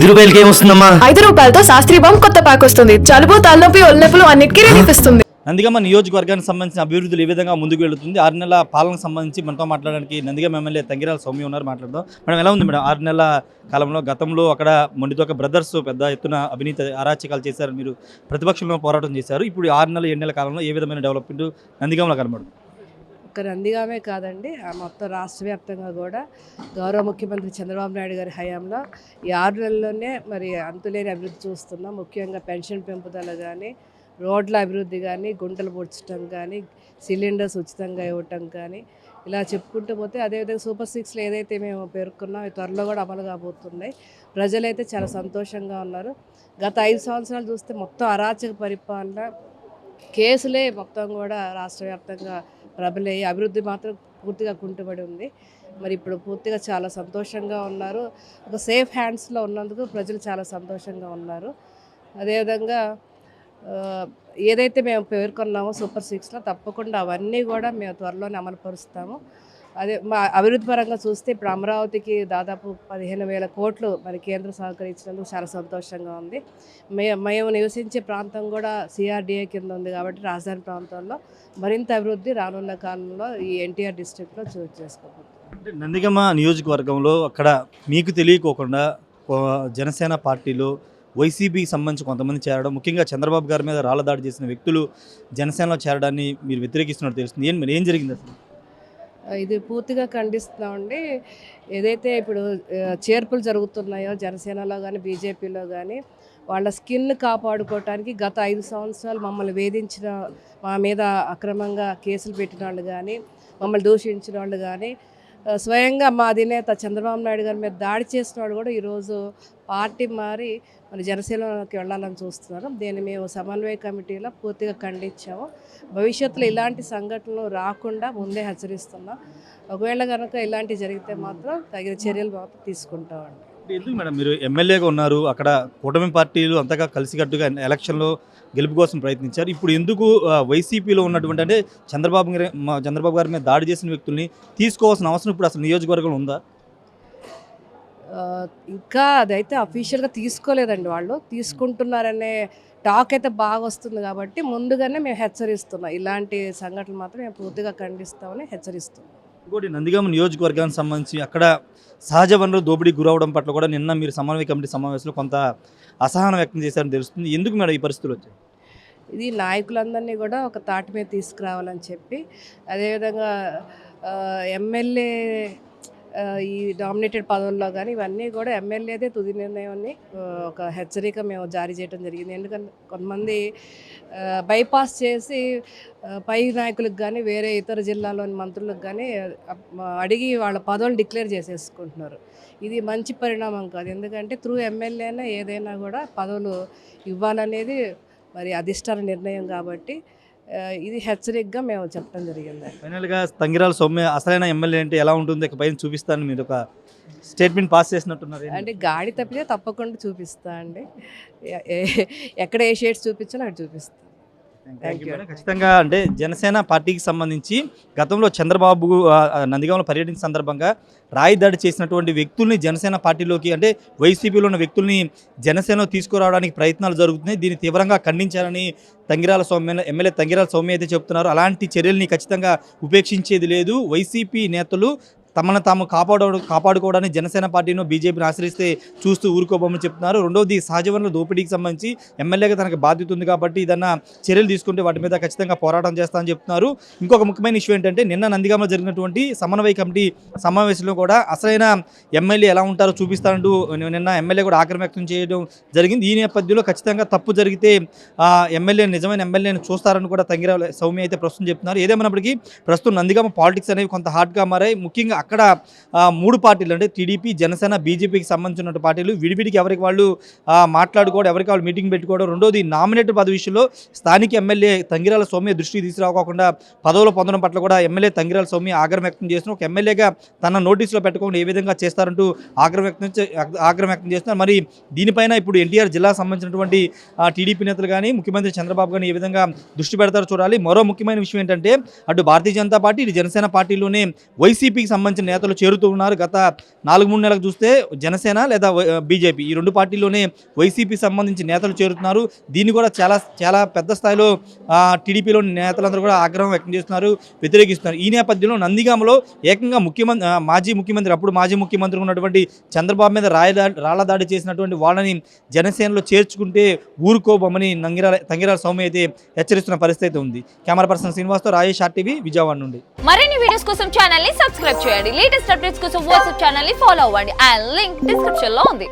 రూపాయలకి ఏమొస్తుందమ్మా? 5 రూపాయలతో శాస్త్రీ బామ్ కొత్త ప్యాక్ వస్తుంది. జలుబు, తలనొప్పి, ఒళ్ళనొప్పులు అన్నిటికీ రిలీఫ్ ఇస్తుంది. నందిగామ నియోజకవర్గానికి సంబంధించిన అభివృద్ధులు ఏ విధంగా ముందుకు వెళుతుంది, 6 నెలల పాలనకు సంబంధించి మనతో మాట్లాడడానికి నందిగామ ఎమ్మెల్యే తంగిరాల సౌమ్య ఉన్నారు. మాట్లాడదాం. మేడం, ఎలా ఉంది మేడం 6 నెలల కాలంలో? గతంలో అక్కడ మొండితోక బ్రదర్స్ పెద్ద ఎత్తున అవినీతి అరాచకాలు చేశారు, మీరు ప్రతిపక్షంలో పోరాటం చేశారు. ఇప్పుడు 6 నెలల 7 నెలల కాలంలో ఏ విధమైన డెవలప్మెంట్ నందిగామలో కనబడుతుంది? ఒక్క నందిగామే కాదండి, మొత్తం రాష్ట్ర వ్యాప్తంగా కూడా గౌరవ ముఖ్యమంత్రి చంద్రబాబు నాయుడు గారి హయాంలో ఈ 6 నెలల్లోనే మరి అంతులేని అభివృద్ధి చూస్తున్నాం. ముఖ్యంగా పెన్షన్ పెంపుదల కానీ, రోడ్ల అభివృద్ధి కానీ, గుంటలు పూడ్చడం కానీ, సిలిండర్స్ ఉచితంగా ఇవ్వటం కానీ, ఇలా చెప్పుకుంటూ పోతే అదేవిధంగా సూపర్ 6లో ఏదైతే మేము పేర్కొన్నాం త్వరలో కూడా అమలు కాబోతున్నాయి. ప్రజలైతే చాలా సంతోషంగా ఉన్నారు. గత 5 సంవత్సరాలు చూస్తే మొత్తం అరాచక పరిపాలన, కేసులే మొత్తం కూడా రాష్ట్ర వ్యాప్తంగా ప్రబలయ్యి అభివృద్ధి మాత్రం పూర్తిగా కుంటుబడి ఉంది. మరి ఇప్పుడు పూర్తిగా చాలా సంతోషంగా ఉన్నారు. ఒక సేఫ్ హ్యాండ్స్లో ఉన్నందుకు ప్రజలు చాలా సంతోషంగా ఉన్నారు. అదేవిధంగా ఏదైతే మేము పేర్కొన్నామో సూపర్ 6లో తప్పకుండా అవన్నీ కూడా మేము త్వరలోనే అమలుపరుస్తాము. అదే మా అభివృద్ధి పరంగా చూస్తే ఇప్పుడు అమరావతికి దాదాపు 15,000 కోట్లు మరి కేంద్రం సహకరించినందుకు చాలా సంతోషంగా ఉంది. మేము నివసించే ప్రాంతం కూడా సిఆర్డిఏ కింద ఉంది కాబట్టి రాజధాని ప్రాంతంలో మరింత అభివృద్ధి రానున్న కాలంలో ఈ ఎన్టీఆర్ డిస్ట్రిక్ట్లో చోటు చేసుకోబోతుంది. అంటే నందిగామ నియోజకవర్గంలో అక్కడ మీకు తెలియకోకుండా జనసేన పార్టీలో వైసీపీకి సంబంధించి కొంతమంది చేరడం, ముఖ్యంగా చంద్రబాబు గారి మీద రాళ్ల దాడి చేసిన వ్యక్తులు జనసేనలో చేరడాన్ని మీరు వ్యతిరేకిస్తున్నట్టు తెలుస్తుంది. ఏం జరిగింది అసలు? ఇది పూర్తిగా ఖండిస్తున్నామండి. ఏదైతే ఇప్పుడు చేర్పులు జరుగుతున్నాయో జనసేనలో కానీ బీజేపీలో కానీ, వాళ్ళ స్కిన్ కాపాడుకోవటానికి గత 5 సంవత్సరాలు మమ్మల్ని వేధించిన, మా మీద అక్రమంగా కేసులు పెట్టిన వాళ్ళు కానీ, మమ్మల్ని దూషించిన వాళ్ళు కానీ, స్వయంగా మా అధినేత చంద్రబాబు నాయుడు గారి మీద దాడి చేసిన వాళ్ళు కూడా ఈరోజు పార్టీ మారి మరి జనసేనలోకి వెళ్ళాలని చూస్తున్నారు. దీన్ని మేము సమన్వయ కమిటీలో పూర్తిగా ఖండించాము. భవిష్యత్తులో ఇలాంటి సంఘటనలు రాకుండా ముందే హెచ్చరిస్తున్నాం. ఒకవేళ కనుక ఇలాంటివి జరిగితే మాత్రం తగిన చర్యలు మాత్రం తీసుకుంటామండి. ఎందుకు మేడం మీరు ఎమ్మెల్యేగా ఉన్నారు, అక్కడ కూటమి పార్టీలు అంతగా కలిసికట్టుగా ఎలక్షన్లో గెలుపు కోసం ప్రయత్నించారు. ఇప్పుడు ఎందుకు వైసీపీలో ఉన్నటువంటి అంటే చంద్రబాబు గారి మీద దాడి చేసిన వ్యక్తుల్ని తీసుకోవాల్సిన అవసరం ఇప్పుడు అసలు నియోజకవర్గంలో ఉందా? ఇంకా అదైతే అఫీషియల్గా తీసుకోలేదండి. వాళ్ళు తీసుకుంటున్నారనే టాక్ అయితే బాగా వస్తుంది కాబట్టి ముందుగానే మేము హెచ్చరిస్తున్నాం. ఇలాంటి సంఘటనలు మాత్రం మేము పూర్తిగా ఖండిస్తామని హెచ్చరిస్తున్నాం. ఇంకోటి, నందిగామ నియోజకవర్గానికి సంబంధించి అక్కడ సహజ వనరులు దోపిడీ గురవడం పట్ల కూడా నిన్న మీరు సమన్వయ కమిటీ సమావేశంలో కొంత అసహనం వ్యక్తం చేశారని తెలుస్తుంది. ఎందుకు మేడం ఈ పరిస్థితులు వచ్చాయి? ఇది నాయకులందరినీ కూడా ఒక తాటి మీద తీసుకురావాలని చెప్పి, అదేవిధంగా ఎమ్మెల్యే ఈ డామినేటెడ్ పదవుల్లో కానీ ఇవన్నీ కూడా ఎమ్మెల్యేదే తుది నిర్ణయాన్ని ఒక హెచ్చరిక మేము జారీ చేయడం జరిగింది. ఎందుకంటే కొంతమంది బైపాస్ చేసి పై నాయకులకు కానీ వేరే ఇతర జిల్లాలోని మంత్రులకు కానీ అడిగి వాళ్ళ పదవులు డిక్లేర్ చేసేసుకుంటున్నారు. ఇది మంచి పరిణామం కాదు. ఎందుకంటే త్రూ ఎమ్మెల్యేనే ఏదైనా కూడా పదవులు ఇవ్వాలనేది మరి అధిష్టాన నిర్ణయం కాబట్టి ఇది హెచ్చరికగా మేము చెప్పడం జరిగింది. ఫైనల్గా తంగిరాల సౌమ్య అసలైన ఎమ్మెల్యే అంటే ఎలా ఉంటుంది పైన చూపిస్తాను మీరు ఒక స్టేట్మెంట్ పాస్ చేసినట్టున్నారు. అంటే గాడి తప్పితే తప్పకుండా చూపిస్తా అండి. ఎక్కడ ఏ షేడ్స్ చూపించాలో అక్కడ చూపిస్తాను. ఖచ్చితంగా అంటే జనసేన పార్టీకి సంబంధించి గతంలో చంద్రబాబు నందిగామలో పర్యటించిన సందర్భంగా రాయి దాడి చేసినటువంటి వ్యక్తుల్ని జనసేన పార్టీలోకి అంటే వైసీపీలో ఉన్న వ్యక్తుల్ని జనసేనలో తీసుకురావడానికి ప్రయత్నాలు జరుగుతున్నాయి. దీన్ని తీవ్రంగా ఖండించాలని ఎమ్మెల్యే తంగిరాల సౌమ్య అయితే చెప్తున్నారు. అలాంటి చర్యల్ని ఖచ్చితంగా ఉపేక్షించేది లేదు. వైసీపీ నేతలు తమను తాము కాపాడుకోవడానికి జనసేన పార్టీను బీజేపీని ఆశ్రయిస్తే చూస్తూ ఊరుకోబోమని చెప్తున్నారు. రెండవది, సహజ వనరుల దోపిడీకి సంబంధించి ఎమ్మెల్యేగా తనకు బాధ్యత ఉంది కాబట్టి ఏదన్నా చర్యలు తీసుకుంటే వాటి మీద ఖచ్చితంగా పోరాటం చేస్తామని చెప్తున్నారు. ఇంకొక ముఖ్యమైన ఇష్యూ ఏంటంటే నిన్న నందిగామలో జరిగినటువంటి సమన్వయ కమిటీ సమావేశంలో కూడా అసలైన ఎమ్మెల్యే ఎలా ఉంటారో చూపిస్తానంటూ నిన్న ఎమ్మెల్యే కూడా ఆగ్రహం వ్యక్తం చేయడం జరిగింది. ఈ నేపథ్యంలో ఖచ్చితంగా తప్పు జరిగితే నిజమైన ఎమ్మెల్యేని చూస్తారని కూడా తంగిరాల సౌమ్య అయితే ప్రస్తుతం చెప్తున్నారు. ఏదేమైనప్పటికీ ప్రస్తుతం నందిగామ పాలిటిక్స్ అనేవి కొంత హాట్గా మారాయి. ముఖ్యంగా అక్కడ 3 పార్టీలు అంటే టీడీపీ, జనసేన, బీజేపీకి సంబంధించిన పార్టీలు విడివిడికి ఎవరికి వాళ్ళు మాట్లాడుకోవడం, ఎవరికి వాళ్ళు మీటింగ్ పెట్టుకోవడం. రెండోది, నామినేటెడ్ పదవి విషయంలో స్థానిక ఎమ్మెల్యే తంగిరాల సౌమ్య దృష్టికి తీసుకురాకోకుండా పదవులు పొందడం పట్ల కూడా ఎమ్మెల్యే తంగిరాల సౌమ్య ఆగ్రహం వ్యక్తం చేస్తున్నారు. ఒక ఎమ్మెల్యేగా తన నోటీసులో పెట్టుకోకుండా ఏ విధంగా చేస్తారంటూ ఆగ్రహం వ్యక్తం చేస్తున్నారు. మరి దీనిపైన ఇప్పుడు ఎన్టీఆర్ జిల్లాకు సంబంధించినటువంటి టీడీపీ నేతలు కానీ ముఖ్యమంత్రి చంద్రబాబు కానీ ఏ విధంగా దృష్టి పెడతారో చూడాలి. మరో ముఖ్యమైన విషయం ఏంటంటే అటు భారతీయ జనతా పార్టీ, ఇటు జనసేన పార్టీలోనే వైసీపీకి సంబంధించి సంబంధించిన నేతలు చేరుతూ ఉన్నారు. గత 4-3 నెలలకు చూస్తే జనసేన లేదా బీజేపీ ఈ 2 పార్టీల్లోనే వైసీపీ సంబంధించి నేతలు చేరుతున్నారు. దీన్ని కూడా చాలా పెద్ద స్థాయిలో టీడీపీలోని నేతలందరూ కూడా ఆగ్రహం వ్యక్తం చేస్తున్నారు, వ్యతిరేకిస్తున్నారు. ఈ నేపథ్యంలో నందిగామలో ఏకంగా మాజీ ముఖ్యమంత్రి ఉన్నటువంటి చంద్రబాబు మీద రాళ్ల దాడి చేసినటువంటి వాళ్ళని జనసేనలో చేర్చుకుంటే ఊరుకోబోమని తంగిరాల సౌమ్య అయితే హెచ్చరిస్తున్న పరిస్థితి ఉంది. కెమెరా పర్సన్ శ్రీనివాస్తో రాజేష్ RTV విజయవాడ నుండి. మరిన్ని వీడియోస్ కోసం ఛానల్ ని సబ్స్క్రైబ్ చేయండి. లేటెస్ట్ అప్డేట్స్ కోసం వాట్సాప్ ఛానల్ ని ఫాలో అవ్వండి. ఆ లింక్ డిస్క్రిప్షన్ లో ఉంది.